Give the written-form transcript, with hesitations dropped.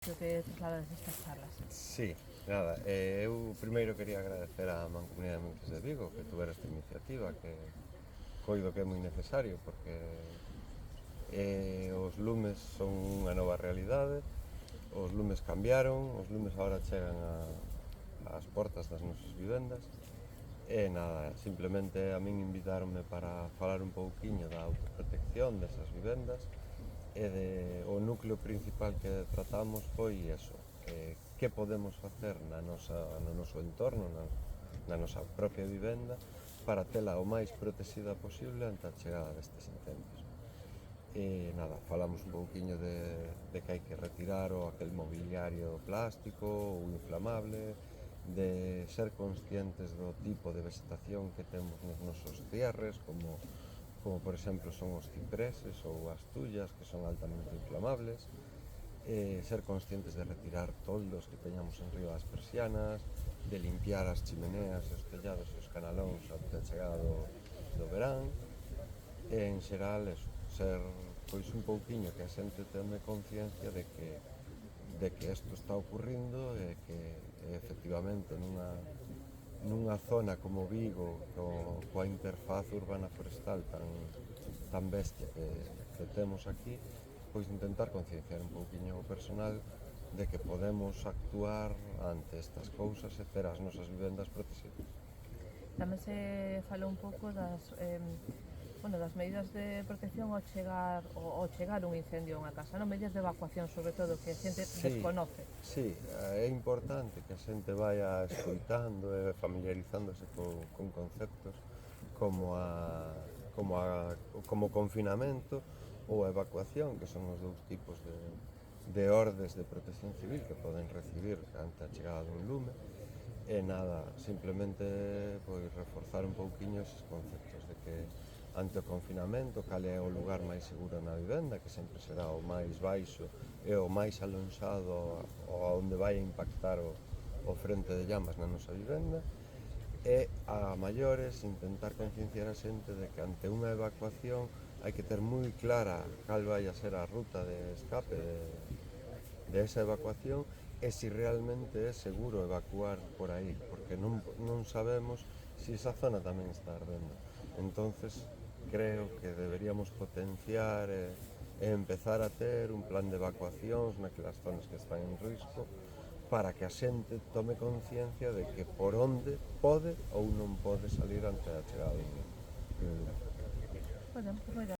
que traslades estas charlas. Sí, nada, eu primeiro quería agradecer á Mancomunidade de Montes de Vigo que tuvera esta iniciativa, que coido que é moi necesario porque os lumes son unha nova realidade, os lumes cambiaron, os lumes agora chegan ás portas das nosas vivendas e nada, simplemente a min invitáronme para falar un pouquiño da autoprotección desas vivendas e o núcleo principal que tratamos foi eso, que podemos facer no noso entorno, na nosa propia vivenda, para tela o máis protexida posible ante a chegada destes incendios. E nada, falamos un pouquiño de que hai que retirar aquel mobiliario plástico ou inflamable, de ser conscientes do tipo de vegetación que temos nos nosos cierres, como por exemplo son os cipreses ou as tullas, que son altamente inflamables, ser conscientes de retirar toldos que teñamos en riba das persianas, de limpiar as chimeneas, os tellados e os canalóns ante a chegada do verán, e en xeral eso, ser pois un pouquiño que a xente teme conciencia de que isto está ocurrindo e que efectivamente nunha zona como Vigo, coa interfaz urbana forestal tan bestia que temos aquí, pois intentar concienciar un pouquiño o personal de que podemos actuar ante estas cousas e ter as nosas vivendas protegidas. Tamén se falou un pouco das medidas de protección ao chegar un incendio a unha casa, medidas de evacuación, sobre todo, que a xente desconoce. Sí, é importante que a xente vaya escoitando e familiarizándose con conceptos como confinamento ou a evacuación, que son os dous tipos de ordes de protección civil que poden recibir ante a chegada dun lume. E nada, simplemente pois reforzar un pouquiño eses conceptos de que ante o confinamento cal é o lugar máis seguro na vivenda, que sempre será o máis baixo e o máis alonxado onde vai impactar o frente de llamas na nosa vivenda, e a maiores intentar concienciar a xente de que ante unha evacuación hai que ter moi clara cal vai a ser a ruta de escape de esa evacuación e se realmente é seguro evacuar por aí, porque non sabemos se esa zona tamén está ardendo. Entonces, creo que deberíamos potenciar e empezar a ter un plan de evacuacións naquelas zonas que están en risco para que a xente tome conciencia de que por onde pode ou non pode salir ante a chegada dun lume.